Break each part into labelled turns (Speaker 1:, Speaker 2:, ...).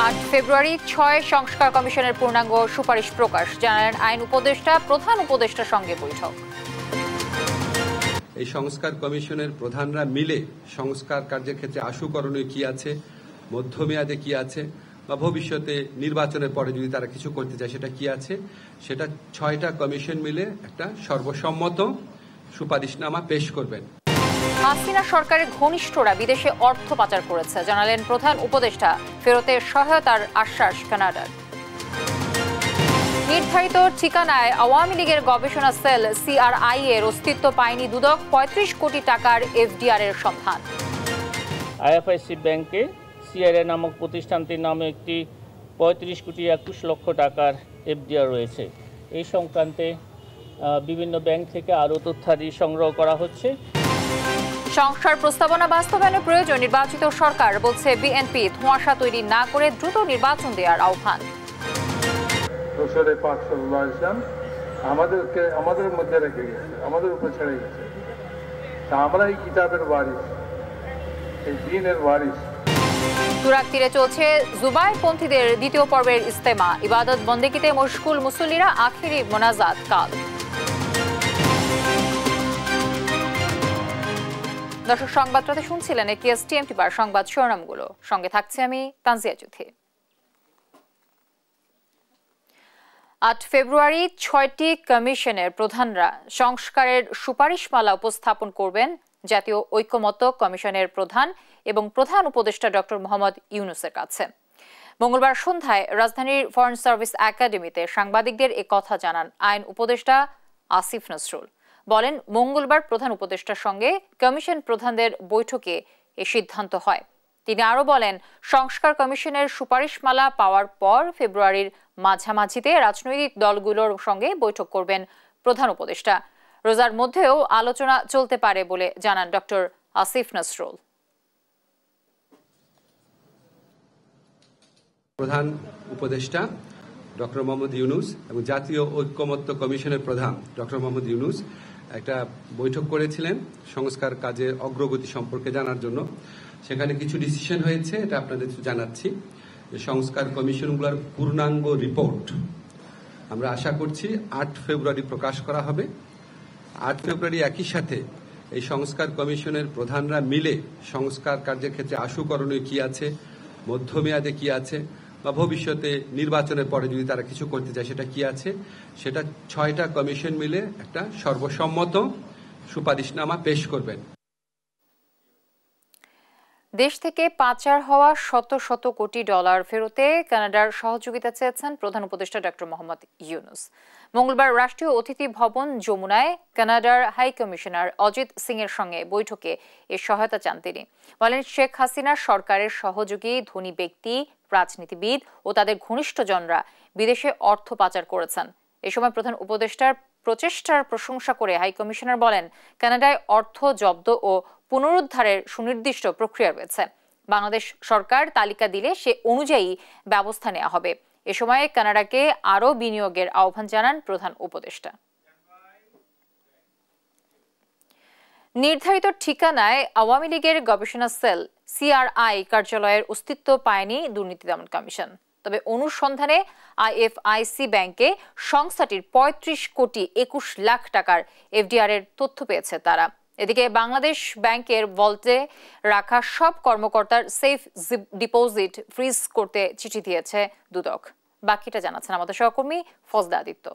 Speaker 1: 8 ফেব্রুয়ারি 6 সংস্কার কমিশনের পূর্ণাঙ্গ সুপারিশ প্রকাশ, জানালেন আইন উপদেষ্টা। প্রধান উপদেষ্টার সঙ্গে বৈঠক।
Speaker 2: এই সংস্কার কমিশনের প্রধানরা মিলে সংস্কার কার্যের ক্ষেত্রে আশু করণীয় কি আছে, মধ্যমেয়াদে কি আছে, বা ভবিষ্যতে নির্বাচনের পরে যদি তারা কিছু করতে চায় সেটা কি আছে, সেটা 6টা কমিশন মিলে একটা সর্বসম্মত সুপারিশনামা পেশ করবেন।
Speaker 1: হাসিনা সরকারের ঘনিষ্ঠরা বিদেশে অর্থ পাচার করেছে, জানালেন প্রধান উপদেষ্টা। ফেরতের সহায়তার আশ্বাস কানাডার। নির্ধারিত ঠিকানায় আওয়ামী লীগের গবেষণা সেল সিআরআই এর অস্তিত্ব পায়নি দুদক। 35 কোটি টাকার এফডিআর এর সন্ধান।
Speaker 3: আইএফআইসি ব্যাংকে সিআরআই নামক প্রতিষ্ঠানটির নামে একটি 35 কোটি 21 লক্ষ টাকার এফডিআর রয়েছে। এই সংক্রান্তে বিভিন্ন ব্যাংক থেকে আরও তথ্যাদি সংগ্রহ করা হচ্ছে।
Speaker 1: সংস্কার প্রস্তাবনা বাস্তবায়নের প্রয়োজন, নির্বাচিত সরকার বলছে বিএনপি। ধোঁয়াশা তৈরি না করে দ্রুত নির্বাচন দেওয়ার আহ্বান।
Speaker 4: আমাদের মধ্যে রেখে গেছে, আমাদের উপর ছেড়ে গেছে। আমরা এই কিতাবের ওয়ারিস, এই দ্বীনের ওয়ারিস।
Speaker 1: তুরাগ তীরে চলছে জুবাইরপন্থীদের দ্বিতীয় পর্বের ইজতেমা। ইবাদত বন্দেগীতে মশগুল মুসল্লিরা। আখেরি মোনাজাত কাল। দর্শক, সংবাদটাতে শুনছিলেন টিএমটি বার সংবাদ শিরোনামগুলো। সঙ্গে থাকছে আমি তানজিয়া চৌধুরী। 8 ফেব্রুয়ারি 6টি কমিশনের প্রধানরা সংস্কারের সুপারিশমালা উপস্থাপন করবেন জাতীয় ঐকমত্য কমিশনের প্রধান এবং প্রধান উপদেষ্টা ডক্টর মোহাম্মদ ইউনূসের কাছে। মঙ্গলবার সন্ধ্যায় রাজধানীর ফরেন সার্ভিস একাডেমিতে সাংবাদিকদের এ কথা জানান আইন উপদেষ্টা আসিফ নজরুল। বলেন, মঙ্গলবার প্রধান উপদেষ্টার সঙ্গে কমিশন প্রধানদের বৈঠকে এ সিদ্ধান্ত হয়। তিনি আরও বলেন, সংস্কার কমিশনের সুপারিশমালা পাওয়ার পর ফেব্রুয়ারির মাঝামাঝিতে রাজনৈতিক দলগুলোর সঙ্গে বৈঠক করবেন প্রধান উপদেষ্টা। রোজার মধ্যেও আলোচনা চলতে পারে বলে জানান ডক্টর আসিফ নজরুল।
Speaker 2: প্রধান উপদেষ্টা ডক্টর মোহাম্মদ ইউনূস এবং জাতীয় ঐকমত্য কমিশনের প্রধান ডক্টর মোহাম্মদ ইউনূস একটা বৈঠক করেছিলেন সংস্কার কাজের অগ্রগতি সম্পর্কে জানার জন্য। সেখানে কিছু ডিসিশন হয়েছে, এটা আপনাদের জানাচ্ছি। সংস্কার কমিশনগুলোর পূর্ণাঙ্গ রিপোর্ট আমরা আশা করছি 8 ফেব্রুয়ারি প্রকাশ করা হবে। 8 ফেব্রুয়ারি একই সাথে এই সংস্কার কমিশনের প্রধানরা মিলে সংস্কার কার্যের ক্ষেত্রে আশু করণীয় কি আছে, মধ্যমেয়াদে কি আছে, বা ভবিষ্যতে নির্বাচনের পরে যদি তারা কিছু করতে চায় সেটা কি আছে, সেটা 6টা কমিশন মিলে একটা সর্বসম্মত সুপারিশনামা পেশ করবেন।
Speaker 1: দেশ থেকে পাচার হওয়া শত শত কোটি ডলার ফেরতে কানাডার সহযোগিতা চেয়েছেন প্রধান উপদেষ্টা ডক্টর মোহাম্মদ ইউনূস। মঙ্গলবার রাষ্ট্রীয় অতিথি ভবন যমুনায় কানাডার হাই কমিশনার অজিত সিং এর সঙ্গে বৈঠকে এর সহায়তা চান তিনি। বলেন, শেখ হাসিনার সরকারের সহযোগী ধনী ব্যক্তি, রাজনীতিবিদ ও তাদের ঘনিষ্ঠজনরা বিদেশে অর্থ পাচার করেছেন। এ সময় প্রধান উপদেষ্টার প্রচেষ্টার প্রশংসা করে হাই কমিশনার বলেন, কানাডায় অর্থ জব্দ ও পুনরুদ্ধারের সুনির্দিষ্ট প্রক্রিয়া রয়েছে। বাংলাদেশ সরকার তালিকা দিলে সে অনুযায়ী ব্যবস্থা নেওয়া হবে। এ সময় কানাডাকে আরও বিনিয়োগের আহ্বান জানান প্রধান উপদেষ্টা। নির্ধারিত ঠিকানায় আওয়ামী লীগের গবেষণা সেল সিআরআই কার্যালয়ের অস্তিত্ব পায়নি দুর্নীতি দমন কমিশন। তবে অনুসন্ধানে আইএফআইসি ব্যাংকে সংস্থাটির 35 কোটি 21 লাখ টাকার এফডিআর এর তথ্য পেয়েছে তারা। এদিকে বাংলাদেশ ব্যাংকের ভল্টে রাখা সব কর্মকর্তার সেফ ডিপোজিট ফ্রিজ করতে চিঠি দিয়েছে দুদক। বাকিটা জানাচ্ছেন আমাদের সহকর্মী ফজদা আদিত্য।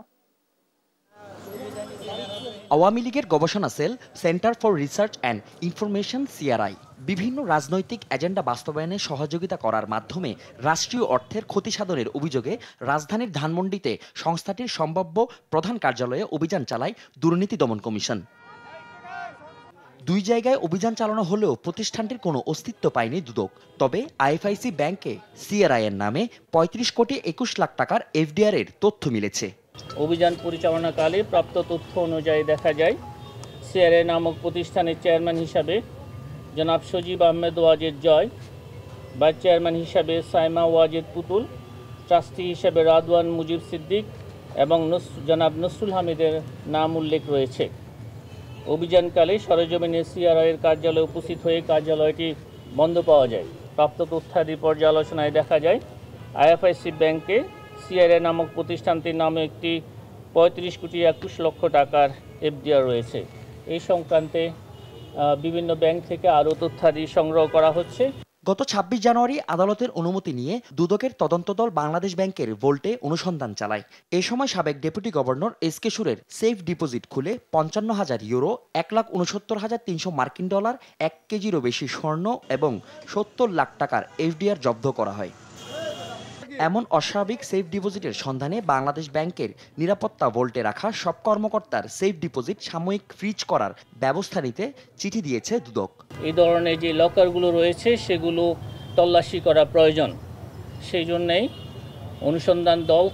Speaker 5: আওয়ামী লীগের গবেষণা cell center for research and information CRI বিভিন্ন রাজনৈতিক এজেন্ডা বাস্তবায়নে সহযোগিতা করার মাধ্যমে রাষ্ট্রীয় অর্থের ক্ষতি সাধনের অভিযোগে রাজধানীর ধানমন্ডিতে সংস্থাটির সম্ভাব্য প্রধান কার্যালয়ে অভিযান চালায় দুর্নীতি দমন কমিশন। 2 জায়গায় অভিযান চালানো হলেও প্রতিষ্ঠানটির কোনো অস্তিত্ব পায়নি দুদক। তবে আইএফআইসি ব্যাংকে সিআরআই এর নামে 35 কোটি 21 লাখ টাকার এফডিআর এর তথ্য মিলেছে।
Speaker 3: অভিযান পরিচালনাকালে প্রাপ্ত তথ্য অনুযায়ী দেখা যায়, সিআরআই নামক প্রতিষ্ঠানের চেয়ারম্যান হিসাবে জনাব সজীব আহমেদ ওয়াজেদ জয়, ভাইস চেয়ারম্যান হিসাবে সাইমা ওয়াজেদ পুতুল, ট্রাস্টি হিসাবে রাদওয়ান মুজিব সিদ্দিক এবং জনাব নসরুল হামিদের নাম উল্লেখ রয়েছে। অভিযানকালে সরেজমিনে সিআরআইয়ের কার্যালয়ে উপস্থিত হয়ে কার্যালয়টি বন্ধ পাওয়া যায়। প্রাপ্ত তথ্যাদি পর্যালোচনায় দেখা যায়, আইএফআইসি ব্যাংকে সিআরএ নামক প্রতিষ্ঠানটির নামে একটি 35,21,00,000 টাকার এফডিআর রয়েছে। এই সংক্রান্তে বিভিন্ন ব্যাংক থেকে আরও তথ্যাদি সংগ্রহ করা হচ্ছে।
Speaker 5: গত 26 জানুয়ারি আদালতের অনুমতি নিয়ে দুদকের তদন্ত দল বাংলাদেশ ব্যাংকের ভোল্টে অনুসন্ধান চালায়। এ সময় সাবেক ডেপুটি গভর্নর এসকে সুরের সেফ ডিপোজিট খুলে 55,000 ইউরো, 1,69,300 মার্কিন ডলার, 1 কেজিরও বেশি স্বর্ণ এবং 70 লাখ টাকার এফডিআর জব্দ করা হয়। এমন অস্বাভাবিক সেফ ডিপোজিটের সন্ধানে বাংলাদেশ ব্যাংকের নিরাপত্তা ভোল্টে রাখা সব কর্মকর্তার সেফ ডিপোজিট সাময়িক ফ্রিজ করার ব্যবস্থা নিতে চিঠি দিয়েছে দুদক।
Speaker 3: এই ধরনের যে লকারগুলো রয়েছে সেগুলো তল্লাশি করা প্রয়োজন। সেই জন্যই অনুসন্ধান দল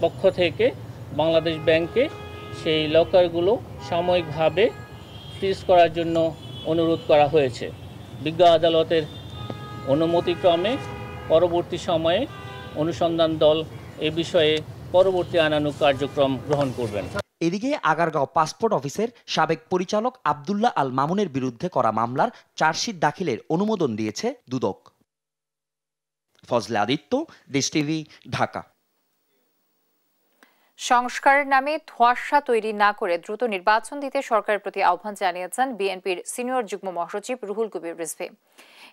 Speaker 3: পক্ষ থেকে বাংলাদেশ ব্যাংকে সেই লকারগুলো সাময়িকভাবে ফ্রিজ করার জন্য অনুরোধ করা হয়েছে। বিজ্ঞ আদালতের অনুমতিক্রমে পরবর্তী সময়ে অনুসন্ধান দল এ বিষয়ে পরবর্তী আইনানুগ কার্যক্রম গ্রহণ করবেন।
Speaker 5: এদিকে আগারগাঁও পাসপোর্ট অফিসের সাবেক পরিচালক আব্দুল্লাহ আল মামুনের বিরুদ্ধে করা মামলার চার্জশিট দাখিলের অনুমোদন দিয়েছে দুদক। ফজলে আদিত্য, দেশ টিভি, ঢাকা।
Speaker 1: সংস্কারের নামে ধোঁয়াশা তৈরি না করে দ্রুত নির্বাচন দিতে সরকারের প্রতি আহ্বান জানিয়েছেন বিএনপির সিনিয়র যুগ্ম মহাসচিব রুহুল কবির রিজভী।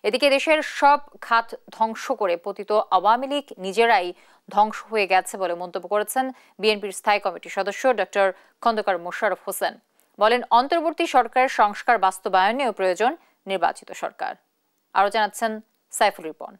Speaker 1: এদিকে দেশের সব খাত ধ্বংস করে পতিত আওয়ামী লীগ নিজেরাই ধ্বংস হয়ে গেছে বলে মন্তব্য করেছেন বিএনপির স্থায়ী কমিটির সদস্য ডক্টর খন্দকার মোশাররফ হোসেন। বলেন, অন্তর্বর্তী সরকারের সংস্কার বাস্তবায়নেও প্রয়োজন নির্বাচিত সরকার। আরো জানাচ্ছেন সাইফুল রিপন।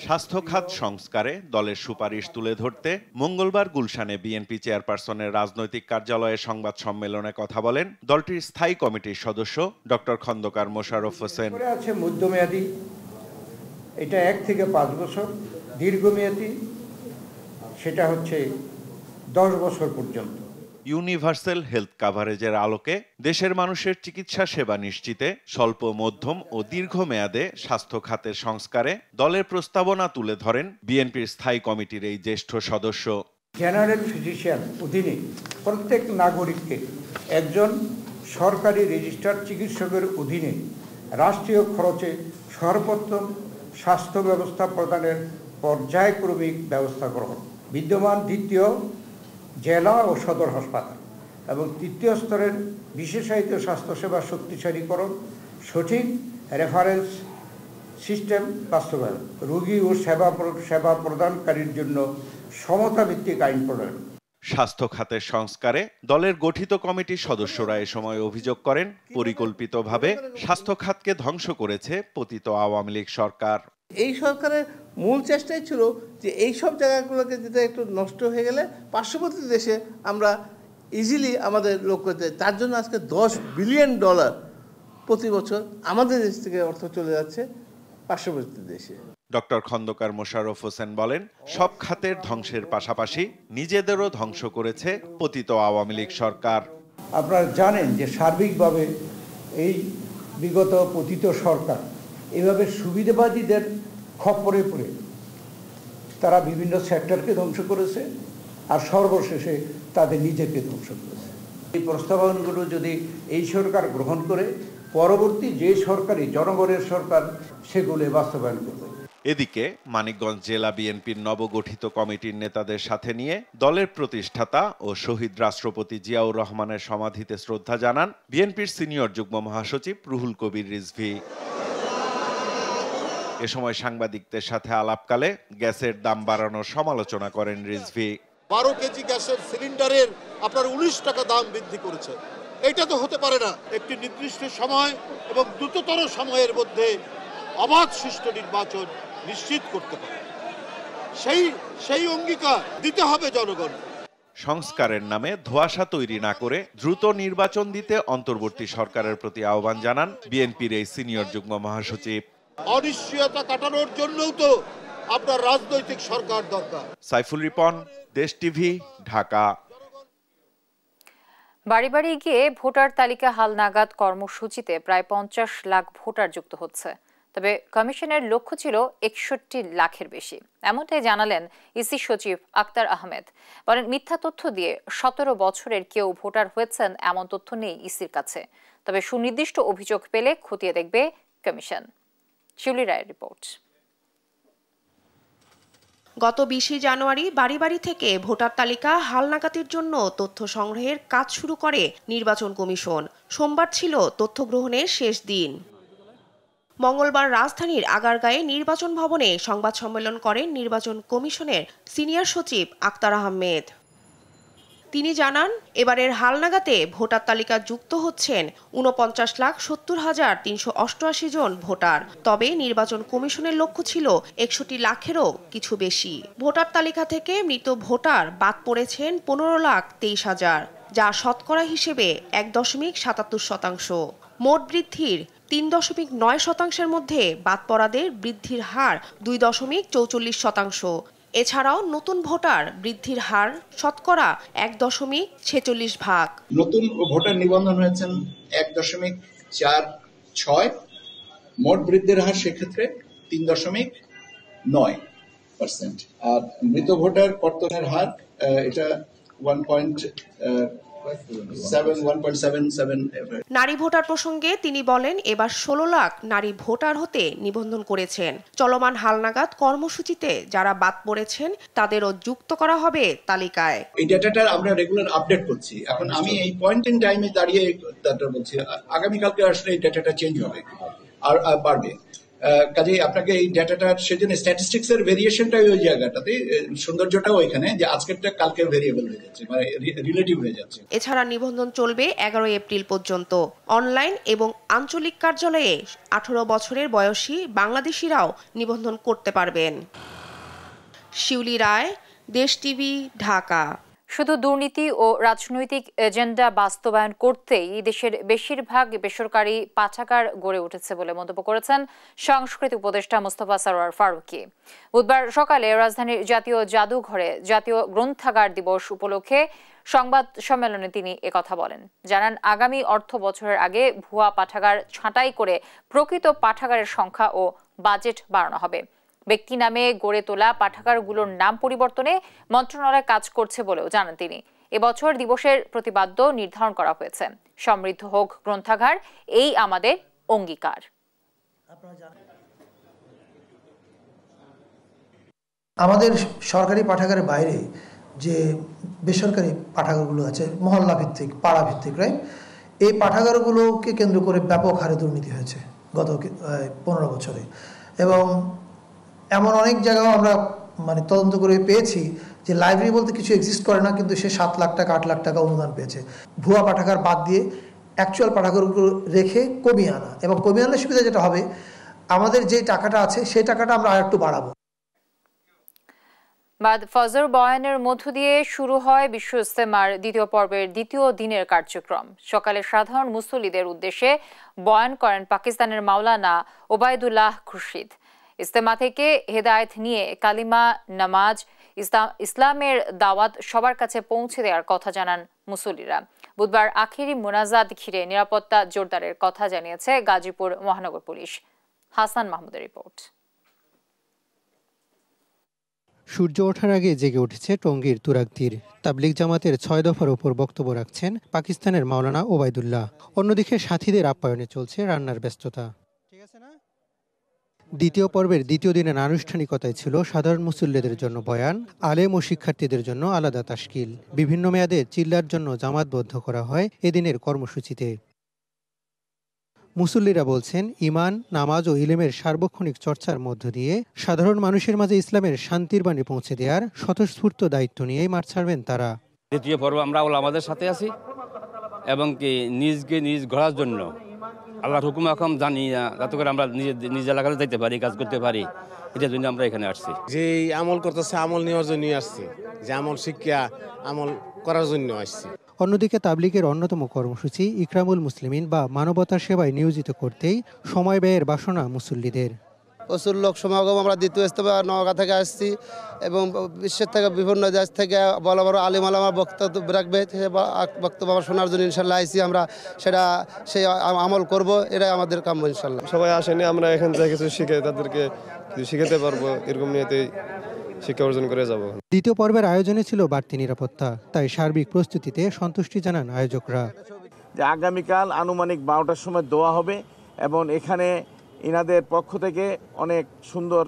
Speaker 6: স্বাস্থ্য খাত সংস্কারে দলের সুপারিশ তুলে ধরতে মঙ্গলবার গুলশানে বিএনপি চেয়ারপারসনের রাজনৈতিক কার্যালয়ে সংবাদ সম্মেলনে কথা বলেন দলটির স্থায়ী কমিটির সদস্য ডক্টর খন্দকার মোশাররফ হোসেন।
Speaker 7: আছে মধ্যমেয়াদী, এটা 1 থেকে 5 বছর, দীর্ঘমেয়াদী সেটা হচ্ছে 10 বছর পর্যন্ত।
Speaker 6: ইউনিভার্সাল হেলথ কাভারেজের আলোকে দেশের মানুষের চিকিৎসা সেবা নিশ্চিতে স্বল্প, মধ্যম ও দীর্ঘমেয়াদে স্বাস্থ্য খাতের সংস্কারে দলের প্রস্তাবনা তুলে ধরেন বিএনপির স্থায়ী কমিটির এই জ্যেষ্ঠ সদস্য।
Speaker 7: জেনারেল ফিজিশিয়ান অধীনে প্রত্যেক নাগরিককে একজন সরকারি রেজিস্টার্ড চিকিৎসকের অধীনে রাষ্ট্রীয় খরচে সর্বোত্তম স্বাস্থ্য ব্যবস্থা প্রদানের পর্যায়ক্রমিক ব্যবস্থা গ্রহণ, বিদ্যমান দ্বিতীয় জেলা ও সদর হাসপাতাল এবং তৃতীয় স্তরের বিশেষায়িত স্বাস্থ্যসেবা শক্তিশালীকরণ, সঠিক রেফারেন্স সিস্টেম বাস্তবায়ন, রোগী ও সেবা প্রদানকারীর জন্য সমতাভিত্তিক আইন প্রণয়ন।
Speaker 6: স্বাস্থ্য খাতের সংস্কারে দলের গঠিত কমিটির সদস্যরা এ সময় অভিযোগ করেন, পরিকল্পিতভাবে স্বাস্থ্য খাতকে ধ্বংস করেছে পতিত আওয়ামী লীগ সরকার।
Speaker 8: এই সরকারের মূল চেষ্টাই ছিল যে এই সব জায়গাগুলোকে যেটা একটু নষ্ট হয়ে গেলে পার্শ্ববর্তী দেশে আমরা ইজিলি আমাদের লক্ষ্য করতে, তার জন্য আজকে $10 বিলিয়ন প্রতি বছর আমাদের দেশ থেকে অর্থ চলে যাচ্ছে পার্শ্ববর্তী দেশে।
Speaker 6: ডক্টর খন্দকার মোশাররফ হোসেন বলেন, সব খাতের ধ্বংসের পাশাপাশি নিজেদেরও ধ্বংস করেছে পতিত আওয়ামী লীগ সরকার।
Speaker 7: আপনারা জানেন যে সার্বিকভাবে এই বিগত পতিত সরকার এভাবে সুবিধাবাদীদের খপ্পরে পড়ে তারা বিভিন্ন সেক্টরকে ধ্বংস করেছে আর সর্বশেষে তাদের নিজেকে ধ্বংস করেছে। এই প্রস্তাবনাগুলো যদি এই সরকার গ্রহণ করে, পরবর্তী যে সরকারই জনগণের সরকার সেগুলো বাস্তবায়ন করবে।
Speaker 6: এদিকে মানিকগঞ্জ জেলা বিএনপির নবগঠিত কমিটির নেতাদের সাথে নিয়ে দলের প্রতিষ্ঠাতা ও শহীদ রাষ্ট্রপতি জিয়াউর রহমানের সমাধিতে শ্রদ্ধা জানান বিএনপির সিনিয়র যুগ্ম মহাসচিব রুহুল কবির রিজভী। এ সময় সাংবাদিকদের সাথে আলাপকালে গ্যাসের দাম বাড়ানোর সমালোচনা করেন রিজভী।
Speaker 9: 12 কেজি গ্যাসের সিলিন্ডারের আপনার 19 টাকা দাম বৃদ্ধি করেছে। এটা তো হতে পারে না। একটি নির্দিষ্ট সময় এবং দ্রুততর সময়ের মধ্যে অবাধ সুষ্ঠু নির্বাচন নিশ্চিত করতে পারে, সেই অঙ্গীকার দিতে হবে জনগণ।
Speaker 6: সংস্কারের নামে ধোঁয়াশা তৈরি না করে দ্রুত নির্বাচন দিতে অন্তর্বর্তী সরকারের প্রতি আহ্বান জানান বিএনপির এই সিনিয়র যুগ্ম মহাসচিব।
Speaker 9: অনিশ্চয়তা কাটানোর জন্যও তো আপনার রাজনৈতিক সরকার দরকার।
Speaker 6: সাইফুল রিপন, দেশ টিভি, ঢাকা।
Speaker 1: বাড়ি বাড়ি গিয়ে ভোটার তালিকা হালনাগাদ কর্মসূচিতে প্রায় 50 লাখ ভোটার যুক্ত হচ্ছে। তবে কমিশনের লক্ষ্য ছিল 61 লাখের বেশি। এমনটাই জানালেন ইসি সচিব আক্তার আহমেদ। বলেন, মিথ্যা তথ্য দিয়ে 17 বছরের কেউ ভোটার হয়েছেন এমন তথ্য নেই ইসির কাছে। তবে সুনির্দিষ্ট অভিযোগ পেলে খতিয়ে দেখবে কমিশন। শিউলি রায়ের রিপোর্ট।
Speaker 10: গত 20 জানুয়ারি বাড়ি বাড়ি থেকে ভোটার তালিকা হালনাগাদের জন্য তথ্য সংগ্রহের কাজ শুরু করে নির্বাচন কমিশন। সোমবার ছিল তথ্য গ্রহণের শেষ দিন। মঙ্গলবার রাজধানীর আগারগাঁয়ে নির্বাচন ভবনে সংবাদ সম্মেলন করেন নির্বাচন কমিশনের সিনিয়র সচিব আক্তার আহমেদ। তিনি জানান, এবারের হালনাগাদে ভোটার তালিকা যুক্ত হচ্ছেন 49,70,388 জন ভোটার। তবে নির্বাচন কমিশনের লক্ষ্য ছিল 61 লাখেরও কিছু বেশি। ভোটার তালিকা থেকে মৃত ভোটার বাদ পড়েছেন 15,23,000, যা শতকরা হিসেবে 1.77%। মোট বৃদ্ধির 3.9%-এর মধ্যে বাদ পড়াদের বৃদ্ধির হার 2.44%। এছাড়াও নতুন ভোটার বৃদ্ধির হার শতকরা 1.46%।
Speaker 11: নতুন ভোটার নিবন্ধন হয়েছেন 1.46, মোট বৃদ্ধির হার সেক্ষেত্রে 3.9%। আর মৃত ভোটার কর্তনের হার এটা 1.77।
Speaker 10: নারী ভোটার প্রসঙ্গে তিনি বলেন, এবার 16 লাখ নারী ভোটার হতে নিবন্ধন করেছেন। চলমান হালনাগাদ কর্মসূচিতে যারা বাদ পড়েছেন তাদেরও যুক্ত করা হবে তালিকায়।
Speaker 11: এই ডেটাটা আমরা রেগুলার আপডেট করছি। এখন আমি এই পয়েন্ট ইন টাইমে দাঁড়িয়ে বলছি, আগামীকালকে আসলে এই ডেটাটা চেঞ্জ হবে আর বাড়বে। কাজেই আপনাকে এই ডেটাটা সেজন্য স্ট্যাটিস্টিক্স এর ভেরিয়েশনটাই ওই জায়গাটাতে, সৌন্দর্যটাও ওইখানে যে আজকেরটা কালকে ভেরিয়েবল হয়ে যাচ্ছে, মানে রিলেটিভ হয়ে যাচ্ছে।
Speaker 10: এছাড়া নিবন্ধন চলবে 11 এপ্রিল পর্যন্ত। অনলাইন এবং আঞ্চলিক কার্যালয়ে 18 বছরের বয়সী বাংলাদেশিরাও নিবন্ধন করতে পারবেন। শিউলি রায়, দেশ টিভি, ঢাকা।
Speaker 1: শুধু দুর্নীতি ও রাজনৈতিক এজেন্ডা বাস্তবায়ন করতেই দেশের বেশিরভাগ বেসরকারি পাঠাগার গড়ে উঠেছে বলে মন্তব্য করেছেন সংস্কৃতি উপদেষ্টা মোস্তফা সরোয়ার ফারুকী। বুধবার সকালে রাজধানীর জাতীয় জাদুঘরে জাতীয় গ্রন্থাগার দিবস উপলক্ষে সংবাদ সম্মেলনে তিনি একথা বলেন। জানান, আগামী অর্থ বছরের আগে ভুয়া পাঠাগার ছাঁটাই করে প্রকৃত পাঠাগারের সংখ্যা ও বাজেট বাড়ানো হবে। ব্যক্তি নামে গড়ে তোলা পাঠাগারগুলোর নাম পরিবর্তনে মন্ত্রণালয় কাজ করছে বলেও জানান তিনি। এবছর দিবসের প্রতিপাদ্য নির্ধারণ করা হয়েছে, সমৃদ্ধ হোক গ্রন্থাগার, এই আমাদের অঙ্গীকার।
Speaker 12: আমাদের সরকারি পাঠাগারের বাইরে যে বেসরকারি পাঠাগারগুলো আছে, মহল্লা ভিত্তিক, পাড়া ভিত্তিক, রাইট, এই পাঠাগারগুলোকে কেন্দ্র করে ব্যাপক হারে দুর্নীতি হয়েছে গত 15 বছরে। এবং এমন অনেক জায়গাও আমরা তদন্ত করে পেয়েছি যে লাইব্রেরি বলতে কিছু এক্সিস্ট করে না, কিন্তু সে 7 লাখ টাকা 8 লাখ টাকা অনুদান পেয়েছে। ভুয়া পাঠাগার বাদ দিয়ে অ্যাকচুয়াল পাঠাগারগুলো রেখে কমিয়ে আনা, এবং কমিয়ে আনলে সুবিধা যেটা হবে, আমাদের যে টাকাটা আছে সেই টাকাটা আমরা আর একটু বাড়াবো।
Speaker 1: বাদ ফজর বয়ানের মধ্য দিয়ে শুরু হয় বিশ্ব ইজতেমার দ্বিতীয় পর্বের দ্বিতীয় দিনের কার্যক্রম। সকালে সাধারণ মুসল্লিদের উদ্দেশ্যে বয়ান করেন পাকিস্তানের মাওলানা ওবায়দুল্লাহ খুরশিদ। ইজতেমা থেকে হেদায়েত নিয়ে কালিমা, নামাজ, ইসলামের দাওয়াত সবার কাছে পৌঁছে দেওয়ার কথা জানান মুসল্লিরা। বুধবার আখেরি মোনাজাত ঘিরে নিরাপত্তা জোরদারের কথা জানিয়েছে গাজীপুর মহানগর পুলিশ। হাসান মাহমুদের রিপোর্ট।
Speaker 13: সূর্য ওঠার আগে জেগে উঠেছে টঙ্গীর তুরাগতীর। তাবলিগ জামাতের 6 দফার ওপর বক্তব্য রাখছেন পাকিস্তানের মাওলানা ওবায়দুল্লাহ। অন্যদিকে সাথীদের আপ্যায়নে চলছে রান্নার ব্যস্ততা। দ্বিতীয় পর্বের দ্বিতীয় দিনের আনুষ্ঠানিকতায় ছিল সাধারণ মুসল্লিদের জন্য বয়ান, আলেম ও শিক্ষার্থীদের জন্য আলাদা তাশকিল। বিভিন্ন মেয়াদে চিল্লার জন্য জামাতবদ্ধ করা হয় এদিনের কর্মসূচিতে। মুসল্লিরা বলছেন, ঈমান, নামাজ ও ইলমের সার্বক্ষণিক চর্চার মধ্য দিয়ে সাধারণ মানুষের মাঝে ইসলামের শান্তির বাণী পৌঁছে দেওয়ার স্বতঃস্ফূর্ত দায়িত্ব নিয়েই মাঠ ছাড়বেন তারা।
Speaker 14: দ্বিতীয় পর্ব আমরা আমাদের সাথে আছি এবং কি নিজকে নিজ গড়ার জন্য আল্লাহর হুকুম এখন জানি না, যাতে করে আমরা নিজ এলাকাতে যেতে পারি, কাজ করতে পারি, এটার জন্য আমরা এখানে আসছি।
Speaker 15: যে আমল করতেছে আমল নেওয়ার জন্যই আসছি, যে আমল শিক্ষা আমল করার জন্য আসছি।
Speaker 13: অন্যদিকে তাবলিগের অন্যতম কর্মসূচি ইকরামুল মুসলিমিন বা মানবতার সেবায় নিয়োজিত করতেই সময় ব্যয়ের বাসনা মুসল্লিদের।
Speaker 16: প্রচুর লোক সমাগম। আমরা দ্বিতীয় স্তরে নওগাঁ থেকে আসছি এবং বিশ্বের থেকে বিভিন্ন দেশ থেকে বড় বড় আলিম আলামা বক্তব্য রাখবে, বক্তব্য শোনার জন্য ইনশাল্লাহ আইসি। আমরা সেটা সেই আমল করব, এটাই আমাদের কাম্য ইনশাল্লাহ।
Speaker 17: সবাই আসেনি, আমরা এখান থেকে কিছু শিখে তাদেরকে শিখাতে পারবো, এরকম নিয়েতেই শিক্ষা অর্জন করে যাব।
Speaker 13: দ্বিতীয় পর্বের আয়োজনে ছিল বাড়তি নিরাপত্তা, তাই সার্বিক প্রস্তুতিতে সন্তুষ্টি জানান আয়োজকরা।
Speaker 18: যে আগামীকাল আনুমানিক 12টার সময় দোয়া হবে এবং এখানে ইনাদের পক্ষ থেকে অনেক সুন্দর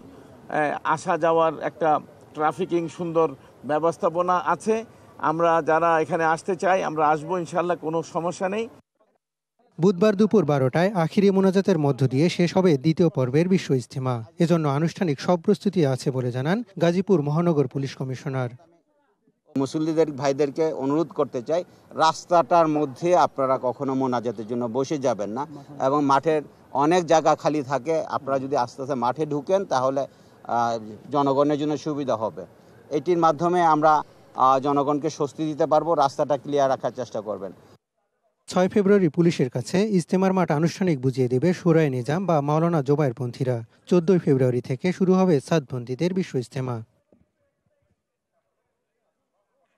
Speaker 18: আসা যাওয়ার একটা ট্রাফিকিং সুন্দর ব্যবস্থাপনা আছে। আমরা যারা এখানে আসতে চাই আমরা আসবো ইনশাল্লাহ, কোনো সমস্যা নেই।
Speaker 13: বুধবার দুপুর 12টায় আখিরি মোনাজাতের মধ্য দিয়ে শেষ হবে দ্বিতীয় পর্বের বিশ্ব ইজতেমা। এজন্য আনুষ্ঠানিক সব প্রস্তুতি আছে বলে জানান গাজীপুর মহানগর পুলিশ কমিশনার।
Speaker 19: মুসল্লিদের ভাইদেরকে অনুরোধ করতে চাই, রাস্তাটার মধ্যে আপনারা কখনো মোনাজাতের জন্য বসে যাবেন না, এবং মাঠের অনেক জায়গা খালি থাকে। আপনারা যদি আস্তে আস্তে মাঠে ঢুকেন তাহলে জনগণের জন্য সুবিধা হবে। এটির মাধ্যমে আমরা জনগণকে স্বস্তি দিতে পারবো। রাস্তাটা ক্লিয়ার রাখার চেষ্টা করবেন।
Speaker 13: 6 ফেব্রুয়ারি পুলিশের কাছে ইজতেমার মাঠ আনুষ্ঠানিক বুঝিয়ে দেবে শুরায়ে নিজাম বা মাওলানা জোবায়েরপন্থীরা। 14 ফেব্রুয়ারি থেকে শুরু হবে সাদপন্থীদের বিশ্ব ইজতেমা।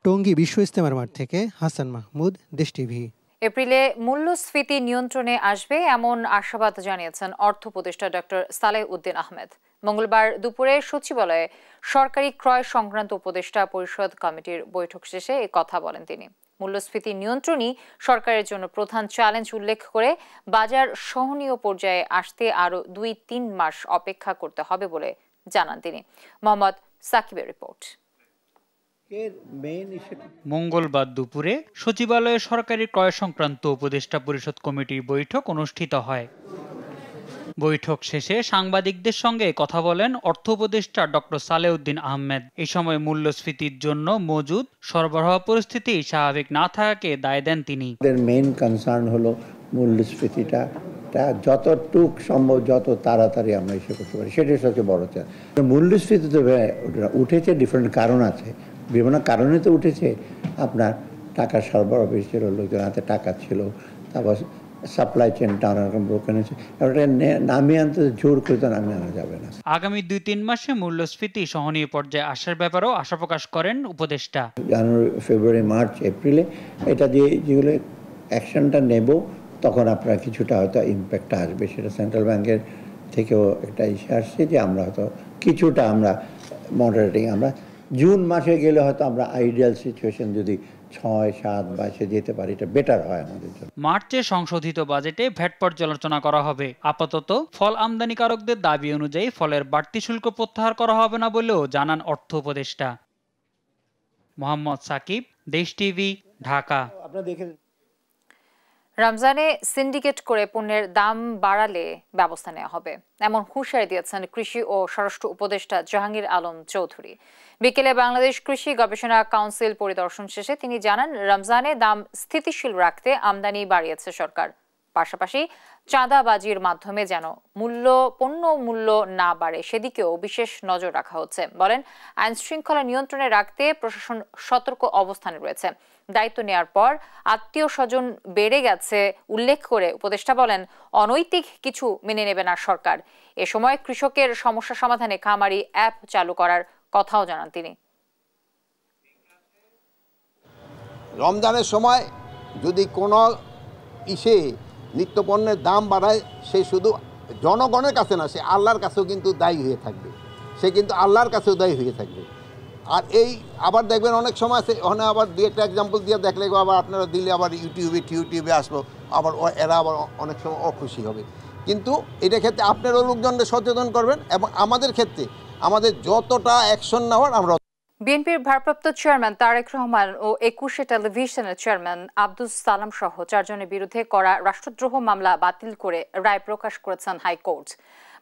Speaker 13: টঙ্গী বিশ্ব ইজতেমার মাঠ থেকে হাসান মাহমুদ, দেশ টিভি।
Speaker 1: এপ্রিলে মূল্যস্ফীতি নিয়ন্ত্রণে আসবে এমন আশাবাদ জানিয়েছেন অর্থ উপদেষ্টা ডক্টর সালেহ উদ্দিন আহমেদ। মঙ্গলবার দুপুরে সচিবালয়ে সরকারি ক্রয় সংক্রান্ত উপদেষ্টা পরিষদ কমিটির বৈঠক শেষে এই কথা বলেন তিনি। মূল্যস্ফীতি নিয়ন্ত্রণই সরকারের জন্য প্রধান চ্যালেঞ্জ উল্লেখ করে বাজার সহনীয় পর্যায়ে আসতে আরও 2-3 মাস অপেক্ষা করতে হবে বলে জানান তিনি। মোহাম্মদ সাকিবের রিপোর্ট।
Speaker 20: মঙ্গলবার দুপুরে সচিবালয়ে সরকারি ক্রয় সংক্রান্ত উপদেষ্টা পরিষদ কমিটির বৈঠক অনুষ্ঠিত হয়। বৈঠক শেষে সাংবাদিকদের সঙ্গে কথা বলেন অর্থ উপদেষ্টা ডক্টর সালেহ উদ্দিন আহমেদ। এই সময় মূল্যস্ফীতির জন্য মজুদ সরবরাহ পরিস্থিতি স্বাভাবিক না থাকাকে দায় দেন তিনি।
Speaker 21: মেইন কনসার্ন হলো মূল্যস্ফীতিটা যতটুক সম্ভব যত তাড়াতাড়ি আমরা এসে করতে পারি, সেটাই সবচেয়ে বড় চ্যালেঞ্জ। মূল্যস্ফীতি তো উঠেছে, ডিফারেন্ট কারণ আছে, বিভিন্ন কারণে তো উঠেছে। আপনার টাকা সরবরাহ বেশি ছিল, লোকজন হাতে টাকা ছিল, তারপর সাপ্লাই চেনটা অনেকরকম ব্রোকেন হয়েছে। ওটা নামিয়ে আনতে জোর করে তো নামিয়ে আনা যাবে না।
Speaker 20: আগামী 2-3 মাসে মূল্যস্ফীতি সহনীয় পর্যায়ে আসার ব্যাপারেও আশা প্রকাশ করেন উপদেষ্টা।
Speaker 21: জানুয়ারি, ফেব্রুয়ারি, মার্চ, এপ্রিলে এটা যেগুলো অ্যাকশনটা নেব, তখন আপনার কিছুটা হয়তো ইম্প্যাক্ট আসবে। সেটা সেন্ট্রাল ব্যাংকের থেকেও একটা ইস্যু আসছে যে আমরা হয়তো কিছুটা আমরা মডারেটিং, আমরা জুন মাসে গেলে হয়তো আমরা আইডিয়াল সিচুয়েশন যদি 6-7 মাসে যেতে পারি, এটা বেটার হয় আমাদের জন্য।
Speaker 20: মার্চে সংশোধিত বাজেটে ভ্যাট পর্যালোচনা করা হবে। আপাতত ফল আমদানিকারকদের দাবি অনুযায়ী ফলের বাড়তি শুল্ক প্রত্যাহার করা হবে না বলেও জানান অর্থ উপদেষ্টা। মোহাম্মদ সাকিব, দেশ টিভি, ঢাকা।
Speaker 1: রমজানে সিন্ডিকেট করে পণ্যের দাম বাড়ালে ব্যবস্থা নেওয়া হবে, এমন হুঁশিয়ারি দিয়েছেন কৃষি ও স্বরাষ্ট্র উপদেষ্টা জাহাঙ্গীর আলম চৌধুরী। বিকেলে বাংলাদেশ কৃষি গবেষণা কাউন্সিল পরিদর্শন শেষে তিনি জানান, রমজানে দাম স্থিতিশীল রাখতে আমদানি বাড়িয়েছে সরকার। পাশাপাশি চাঁদাবাজির মাধ্যমে যেন পণ্য মূল্য না বাড়ে সেদিকেও বিশেষ নজর রাখা হচ্ছে। বলেন, আইন শৃঙ্খলা নিয়ন্ত্রণে রাখতে প্রশাসন সতর্ক অবস্থানে রয়েছে। দায়িত্ব নেওয়ার পর আত্মীয় স্বজন বেড়ে গেছে উল্লেখ করে উপদেষ্টা বলেন, অনৈতিক কিছু মেনে নেবে না সরকার। এ সময় কৃষকের সমস্যা সমাধানে খামারি অ্যাপ চালু করার কথাও জানান তিনি।
Speaker 22: রমজানের সময় যদি কোনো নিত্যপণ্যের দাম বাড়ায়, সে শুধু জনগণের কাছে না, সে আল্লাহর কাছেও কিন্তু দায়ী হয়ে থাকবে। সে কিন্তু আল্লাহর কাছেও দায়ী হয়ে থাকবে। আর এই আবার দেখবেন অনেক সময় আছে, ওখানে আবার 2-একটা এক্সাম্পল দিয়ে দেখলে আবার আপনারা দিলে আবার ইউটিউবে আসবো, আবার এরা আবার অনেক সময় অখুশি হবে। কিন্তু এটা ক্ষেত্রে আপনারও লোকজনকে সচেতন করবেন, এবং আমাদের ক্ষেত্রে আমাদের যতটা অ্যাকশন নেওয়ার আমরা।
Speaker 1: বিএনপির ভারপ্রাপ্ত চেয়ারম্যান তারেক রহমান ও 21 টেলিভিশনের চেয়ারম্যান আব্দুস সালাম সহ 4 জনের বিরুদ্ধে করা রাষ্ট্রদ্রোহ মামলা বাতিল করে রায় প্রকাশ করেছেন হাইকোর্ট।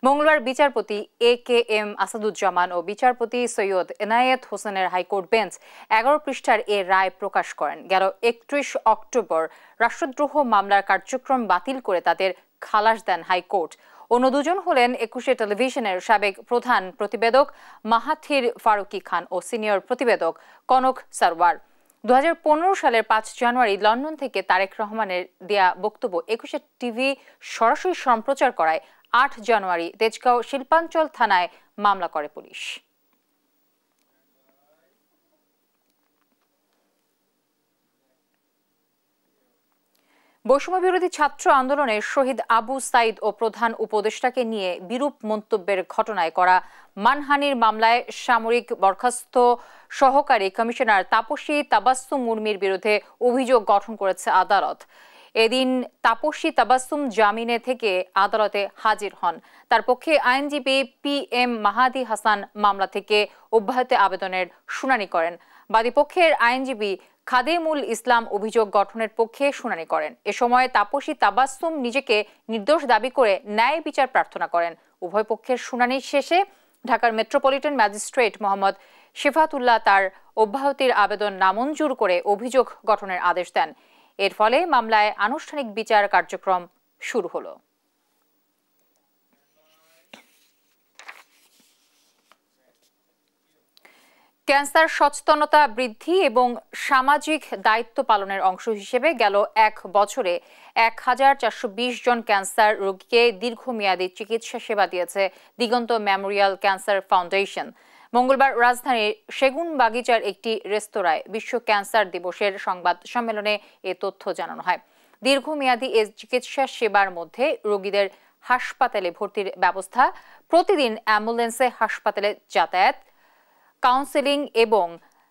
Speaker 1: মঙ্গলবার বিচারপতি AKM আসাদুজ্জামান ও বিচারপতি সৈয়দ এনায়েত হোসেনের হাইকোর্ট বেঞ্চ 11 পৃষ্ঠার এ রায় প্রকাশ করেন। গেল 31 অক্টোবর রাষ্ট্রদ্রোহ মামলার কার্যক্রম বাতিল করে তাদের খালাস দেন হাইকোর্ট। অন্য 2 জন হলেন 21 টেলিভিশনের সাবেক প্রধান প্রতিবেদক মাহাথির ফারুকি খান ও সিনিয়র প্রতিবেদক কনক সারওয়ার। 2015 সালের 5 জানুয়ারি লন্ডন থেকে তারেক রহমানের দেয়া বক্তব্য 21 টিভি সরাসরি সম্প্রচার করায় 8 জানুয়ারি তেজগাঁও শিল্পাঞ্চল থানায় মামলা করে পুলিশ। বৈষম্য বিরোধী ছাত্র আন্দোলনে শহীদ আবু সাইদ ও প্রধান উপদেষ্টাকে নিয়ে বিরূপ মন্তব্যের ঘটনায় করা মানহানির মামলায় সামরিক বরখাস্ত সহকারী কমিশনার তাপসী তাবাস্সুম মুর্মির বিরুদ্ধে অভিযোগ গঠন করেছে আদালত। এদিন তাপসী তাবাসসুম জামিনে থেকে আদালতে হাজির হন। তার পক্ষে আইনজীবী PM মাহাদি হাসান মামলা থেকে অব্যাহতি আবেদনের শুনানি করেন। বাদীপক্ষের আইনজীবী খাদেমুল ইসলাম অভিযোগ গঠনের পক্ষে শুনানি করেন। এ সময় তাপসী তাবাসসুম নিজেকে নির্দোষ দাবি করে ন্যায় বিচার প্রার্থনা করেন। উভয় পক্ষের শুনানি শেষে ঢাকার মেট্রোপলিটন ম্যাজিস্ট্রেট মোহাম্মদ শিফাতুল্লাহ তার অব্যাহতির আবেদন নামঞ্জুর করে অভিযোগ গঠনের আদেশ দেন। এর ফলে মামলায় আনুষ্ঠানিক বিচার কার্যক্রম শুরু হলো। ক্যান্সার সচেতনতা বৃদ্ধি এবং সামাজিক দায়িত্ব পালনের অংশ হিসেবে গেল 1 বছরে 1420 জন ক্যান্সার রোগীকে দীর্ঘমেয়াদী চিকিৎসা সেবা দিয়েছে দিগন্ত মেমোরিয়াল ক্যান্সার ফাউন্ডেশন। মঙ্গলবার রাজধানীর সেগুনবাগিচার একটি রেস্তোরাঁয় বিশ্ব ক্যান্সার দিবসের সংবাদ সম্মেলনে এ তথ্য জানানো হয়। দীর্ঘমেয়াদী এ চিকিৎসা সেবার মধ্যে রোগীদের হাসপাতালে ভর্তির ব্যবস্থা, প্রতিদিন অ্যাম্বুলেন্সে হাসপাতালে যাতায়াত, কাউন্সেলিং এবং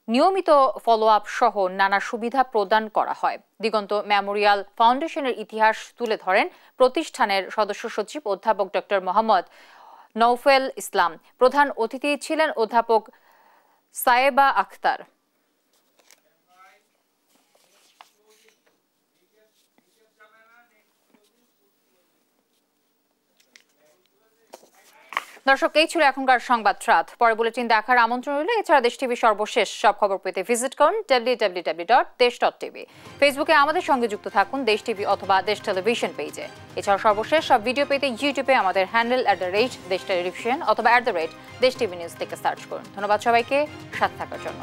Speaker 1: নিয়মিত ফলো আপ সহ নানা সুবিধা প্রদান করা হয়। দিগন্ত মেমোরিয়াল ফাউন্ডেশনের ইতিহাস তুলে ধরেন প্রতিষ্ঠানের সদস্য সচিব অধ্যাপক ডক্টর মোহাম্মদ নৌফেল ইসলাম। প্রধান অতিথি ছিলেন অধ্যাপক সায়েবা আখতার। দর্শক, এই ছিল এখনকার সংবাদ রাত। পরে বুলেটিন দেখার আমন্ত্রণ রইল। এছাড়া দেশ টিভি সর্বশেষ সব খবর পেতে ভিজিট করুন www.desh.tv। ফেসবুকে আমাদের সঙ্গে যুক্ত থাকুন দেশ টিভি অথবা দেশ টেলিভিশন পেজে। এছাড়া সর্বশেষ সব ভিডিও পেতে ইউটিউবে আমাদের হ্যান্ডেল @দেশ টেলিভিশন অথবা @দেশ টিভি নিউজ থেকে সার্চ করুন। ধন্যবাদ সবাইকে সাথে থাকার জন্য।